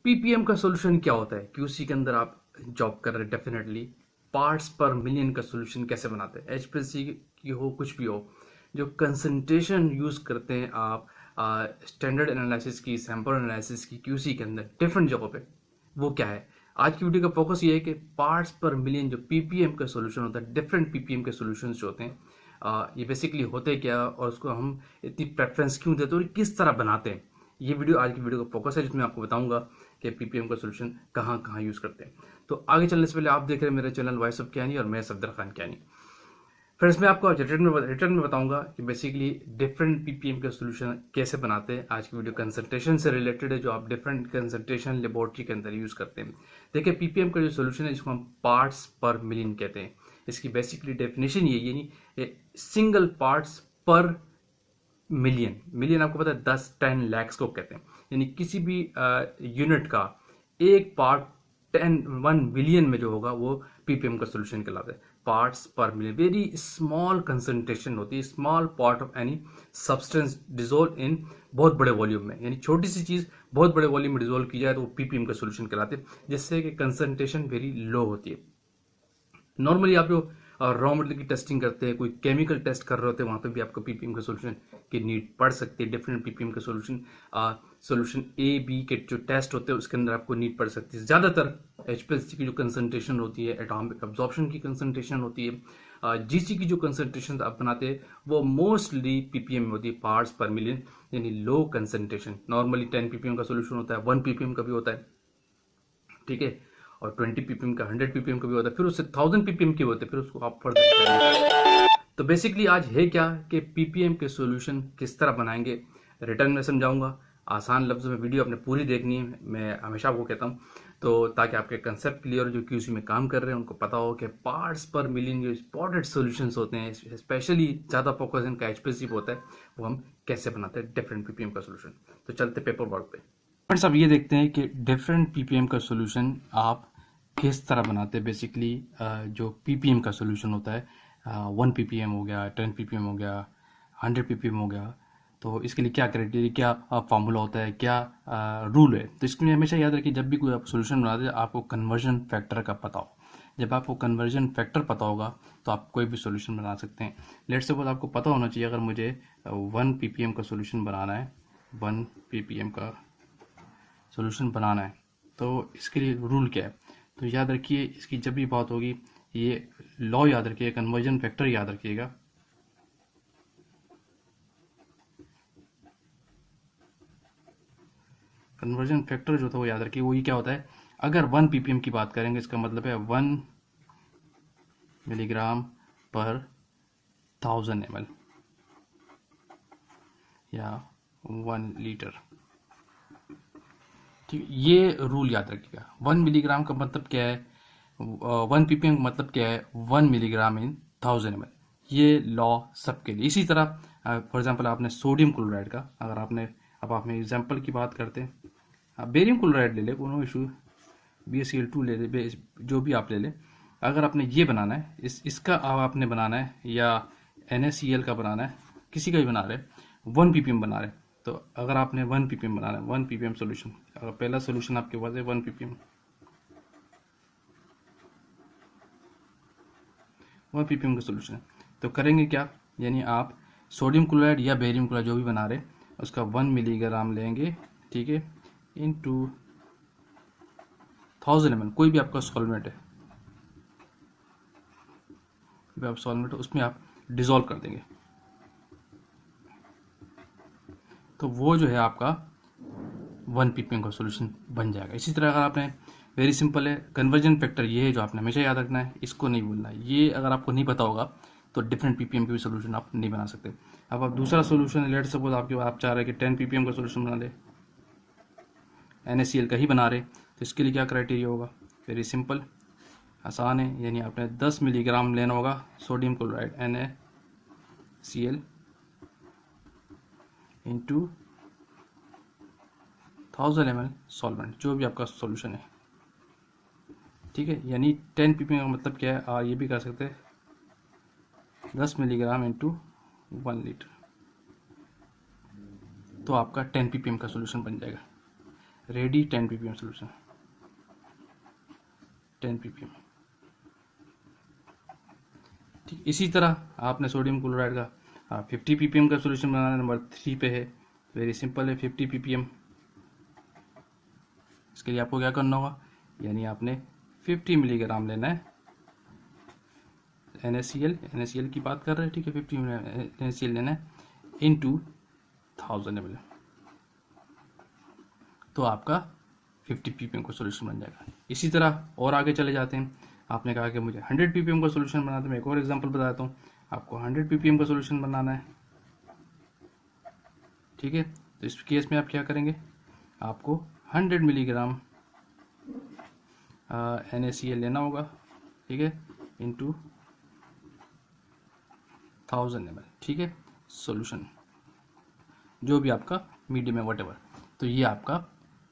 Ppm का solution क्या होता है? क्यूसी के अंदर आप जॉब कर रहे हैं, डेफिनेटली पार्ट्स पर मिलियन का सोल्यूशन कैसे बनाते हैं? एचपीएलसी की हो, कुछ भी हो, जो कंसंट्रेशन यूज करते हैं आप स्टैंडर्ड एनालिसिस की, सैंपल एनालिसिस की, क्यूसी के अंदर डिफरेंट जगहों पे, वो क्या है? आज की वीडियो का फोकस ये है कि पार्ट्स पर मिलियन जो पीपीएम का सोल्यूशन होता है, डिफरेंट पीपीएम के सोल्यूशन जो होते हैं, ये बेसिकली होते क्या और उसको हम इतनी प्रेफरेंस क्यों देते हैं और किस तरह बनाते हैं, ये वीडियो आज की वीडियो का फोकस है, जिसमें आपको बताऊंगा कि पीपीएम का सोल्यूशन कहाँ कहाँ यूज करते हैं। तो आगे चलने से पहले आप देख रहे हैं मेरा चैनल वॉइस ऑफ ज्ञानी और मैं सफदर खान ज्ञानी। फ्रेंड्स, मैं आपको रिटर्न में बताऊंगा कि बेसिकली डिफरेंट पीपीएम के सोल्यूशन कैसे बनाते हैं। आज की वीडियो कंसंट्रेशन से रिलेटेड है, जो आप डिफरेंट कंसंट्रेशन लेबोरेटरी के अंदर यूज करते हैं। देखिए, पीपीएम का जो सोल्यूशन है, जिसको हम पार्ट्स पर मिलियन कहते हैं, इसकी बेसिकली डेफिनेशन ये, यानी सिंगल पार्ट्स पर मिलियन। मिलियन आपको पता है 10-10 लैक्स को कहते हैं, यानी किसी भी यूनिट का एक पार्ट 1 बिलियन में जो होगा वो पीपीएम का सोल्यूशन कहलाता है। पार्ट्स पर मिलियन, वेरी स्मॉल कंसंट्रेशन होती है, small part of any substance dissolve in बहुत बड़े वॉल्यूम में, यानी छोटी सी चीज बहुत बड़े वॉल्यूम में डिजोल्व की जाए तो वो पीपीएम का सोल्यूशन कहलाते हैं, जिससे कि कंसंट्रेशन वेरी लो होती है। नॉर्मली आप जो रॉ मटेरियल की टेस्टिंग करते हैं, कोई केमिकल टेस्ट कर रहे होते हैं, वहां पे भी आपको पीपीएम के सोल्यूशन की नीड पड़ सकती है। डिफरेंट पीपीएम के सोल्यूशन ए बी के जो टेस्ट होते हैं उसके अंदर आपको नीड पड़ सकती है। ज्यादातर एचपीएलसी की जो कंसंट्रेशन होती है, एटॉमिक अब्जॉर्प्शन की कंसंट्रेशन होती है, जीसी की जो कंसंट्रेशन आप बनाते हैं वो मोस्टली पीपीएम में होती है, पार्ट्स पर मिलियन, यानी लो कंसंट्रेशन। नॉर्मली 10 पीपीएम का सोल्यूशन होता है, 1 पीपीएम का भी होता है, ठीक है, और 20 पीपीएम का, 100 पीपीएम का भी होता है, फिर उससे 1000 पीपीएम के होते हैं, फिर उसको आप फर्दर। तो बेसिकली आज है क्या कि पीपीएम के सॉल्यूशन किस तरह बनाएंगे, रिटर्न में समझाऊंगा। आसान लफ्ज़ों में वीडियो आपने पूरी देखनी है, मैं हमेशा आपको कहता हूँ, तो ताकि आपके कंसेप्ट क्लियर हो, जो क्यूसी में काम कर रहे हैं उनको पता हो कि पार्ट्स पर मिलियन जो इंपॉर्टेंट सॉल्यूशंस होते हैं, स्पेशली ज़्यादा फोकस इनका एचपीएलसी पे होता है, वो हम कैसे बनाते हैं डिफरेंट पीपीएम का सोल्यूशन। तो चलते पेपर वर्क पे। फ्रेंड्स, अब ये देखते हैं कि डिफरेंट पीपीएम का सोल्यूशन आप किस तरह बनाते हैं। बेसिकली जो पीपीएम का सोल्यूशन होता है, 1 पीपीएम हो गया, 10 पीपीएम हो गया, 100 पीपीएम हो गया, तो इसके लिए क्या क्राइटेरिया, क्या फार्मूला होता है, क्या रूल है। तो इसके लिए हमेशा याद रखिए, जब भी कोई आप सोल्यूशन बनाते हैं आपको कन्वर्जन फैक्टर का पता हो। जब आपको कन्वर्जन फैक्टर पता होगा तो आप कोई भी सोल्यूशन बना सकते हैं। लेट्स सपोज आपको पता होना चाहिए, अगर मुझे 1 पीपीएम का सोल्यूशन बनाना है, 1 पीपीएम का सोल्यूशन बनाना है, तो इसके लिए रूल क्या है। तो याद रखिए, इसकी जब भी बात होगी, ये लॉ याद रखिए, कन्वर्जन फैक्टर याद रखिएगा। कन्वर्जन फैक्टर जो था वो याद रखिए, वही क्या होता है, अगर 1 पीपीएम की बात करेंगे, इसका मतलब है 1 मिलीग्राम पर 1000 ml या 1 लीटर। ठीक, ये रूल याद रखिएगा। 1 मिलीग्राम का मतलब क्या है, 1 पीपीएम का मतलब क्या है, 1 मिलीग्राम इन 1000 ml। ये लॉ सबके लिए। इसी तरह फॉर एग्जांपल आपने सोडियम क्लोराइड का, अगर आपने, अब आप एग्जांपल की बात करते हैं, आप बेरियम क्लोराइड ले ले, कोनो इशू, BaCl2 ले ले, जो भी आप ले ले। अगर आपने ये बनाना है, इसका आपने बनाना है, या NaCl का बनाना है, किसी का भी बना रहे, 1 पीपीएम बना रहे, तो अगर आपने 1 पीपीएम बनाना है, 1 पीपीएम सोल्यूशन, अगर पहला सोल्यूशन आपके पास है 1 पीपीएम, 1 पीपीएम का सोल्यूशन है, तो करेंगे क्या, यानी आप सोडियम क्लोराइड या बेरियम क्लोराइड जो भी बना रहे, उसका 1 मिलीग्राम लेंगे, ठीक है, इनटू 1000 ml, कोई भी आपका सॉल्वेंट है, आप सॉल्वेंट है, उसमें आप डिजोल्व कर देंगे, तो वो जो है आपका 1 पीपीएम का सोल्यूशन बन जाएगा। इसी तरह अगर आपने, वेरी सिंपल है, कन्वर्जन फैक्टर ये है जो आपने हमेशा याद रखना है, इसको नहीं भूलना है। ये अगर आपको नहीं पता होगा तो डिफरेंट पीपीएम के भी सोल्यूशन आप नहीं बना सकते। अब आप दूसरा सोल्यूशन, लेट सपोज आप चाह रहे हैं कि 10 पीपीएम का सोल्यूशन बना ले, NaCl का ही बना रहे, तो इसके लिए क्या क्राइटेरिया होगा, वेरी सिंपल, आसान है, यानी आपने 10 मिलीग्राम लेना होगा sodium chloride NaCl into 1000 ml solvent, जो भी आपका सॉल्यूशन है, ठीक है, यानी 10 पीपीएम का मतलब क्या है, ये भी कर सकते हैं 10 मिलीग्राम इंटू 1 लीटर, तो आपका 10 पीपीएम का सोल्यूशन बन जाएगा। Ready 10 ppm solution, 10 ppm। ठीक, इसी तरह आपने सोडियम क्लोराइड का 50 ppm का सोल्यूशन बनाना है, नंबर 3 पे है। वेरी सिंपल है, 50 ppm। इसके लिए आपको क्या करना होगा, यानी आपने 50 मिलीग्राम लेना है NaCl की बात कर रहे हैं, ठीक है। 50 NaCl लेना है इनटू 1000 ml, तो आपका 50 ppm का सोल्यूशन बन जाएगा। इसी तरह और आगे चले जाते हैं। आपने कहा कि मुझे 100 ppm का सोल्यूशन बनाना है, मैं एक और एग्जांपल बताता हूँ। आपको 100 ppm का सोल्यूशन बनाना है, ठीक है। तो इस केस में आप क्या करेंगे, आपको 100 मिलीग्राम NaCl लेना होगा, ठीक है, इनटू 1000 ml, ठीक है। सॉल्यूशन जो भी आपका मीडियम है वटेवर, तो ये आपका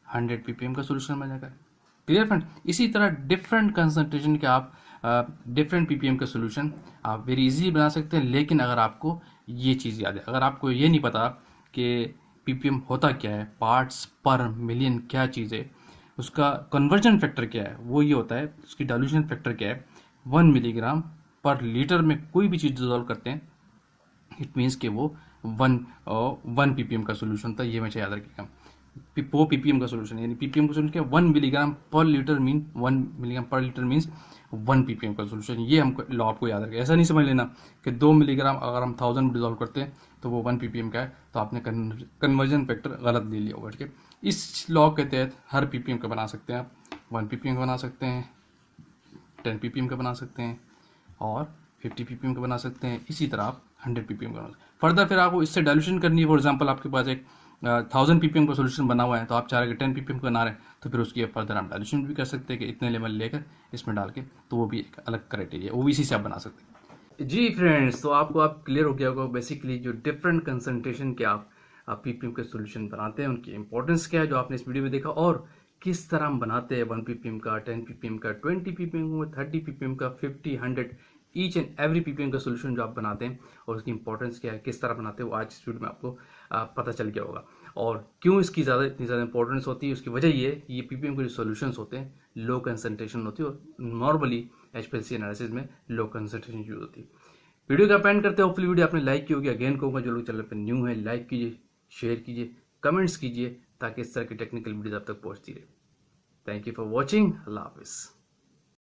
100 ppm का सॉल्यूशन बन जाएगा। Clear friend. इसी तरह डिफरेंट कंसंट्रेशन के आप डिफरेंट ppm का सॉल्यूशन आप वेरी इजीली बना सकते हैं। लेकिन अगर आपको ये चीज़ याद है, अगर आपको ये नहीं पता कि ppm होता क्या है, पार्ट्स पर मिलियन क्या चीज़ है, उसका कन्वर्जन फैक्टर क्या है, वो ये होता है, उसकी डाइल्यूशन फैक्टर क्या है, 1 मिलीग्राम पर लीटर में कोई भी चीज़ डिजोल्व करते हैं, इट मीन्स कि वो 1 ppm का सोल्यूशन था। ये हमेशा याद रखिएगा, वो ppm का सोल्यूशन, यानी ppm का सोल्यूशन क्या, 1 मिलीग्राम पर लीटर मीन 1 मिलीग्राम पर लीटर मीन्स 1 ppm का सोल्यूशन। ये हमको लॉ आपको याद रखेगा। ऐसा नहीं समझ लेना कि 2 मिलीग्राम अगर हम 1000 में डिजोल्व करते हैं तो वो 1 ppm का है, तो आपने कन्वर्जन फैक्टर गलत ले लिया होगा, ठीक है। इस लॉ के तहत हर ppm का बना सकते हैं आप, 1 ppm का बना सकते हैं, 10 ppm का बना सकते हैं, और 50 ppm का बना सकते हैं। इसी तरह आप 100 ppm का बना सकते हैं। फर्दर फिर आपको इससे डाइल्यूशन करनी है। फॉर एग्जांपल आपके पास एक 1000 ppm का सोल्यूशन बना हुआ है, तो आप चाह रहे हैं 10 ppm का बना रहे हैं, तो फिर उसकी फर्दर आप डाइल्यूशन भी कर सकते हैं कि इतने लेवल लेकर इसमें डाल के, तो वो भी एक अलग क्राइटेरिया, वो भी इसी से आप बना सकते हैं। जी फ्रेंड्स, तो आपको क्लियर हो गया होगा बेसिकली जो डिफरेंट कंसंट्रेशन के आप ppm के सोल्यूशन बनाते हैं, उनकी इंपॉर्टेंस क्या है, जो आपने इस वीडियो में देखा, और किस तरह हम बनाते हैं 1 ppm का, 10 ppm का, 20 ppm का, 30 ppm का, 50, 100, ईच एंड एवरी ppm का सोल्यूशन जो आप बनाते हैं और उसकी इंपॉर्टेंस क्या है, किस तरह बनाते हैं, वो आज इस वीडियो में आपको पता चल गया होगा। और क्यों इसकी इतनी ज़्यादा इंपॉर्टेंस होती है, उसकी वजह ये है, ये ppm के जो सोल्यूशंस होते हैं लो कंसंट्रेशन होती है, और नॉर्मली HPLC एनालिसिस में लो कंसंट्रेशन यूज होती है। वीडियो का पेंड करते हैं, होपफुली वीडियो आपने लाइक की होगी। अगेन कहूँगा, जो लोग चैनल पर न्यू है, लाइक कीजिए, शेयर कीजिए, कमेंट्स कीजिए, ताकि इस तरह की टेक्निकल वीडियोज आप तक पहुँचती रहे। Thank you for watching. अल्लाह हाफिज़।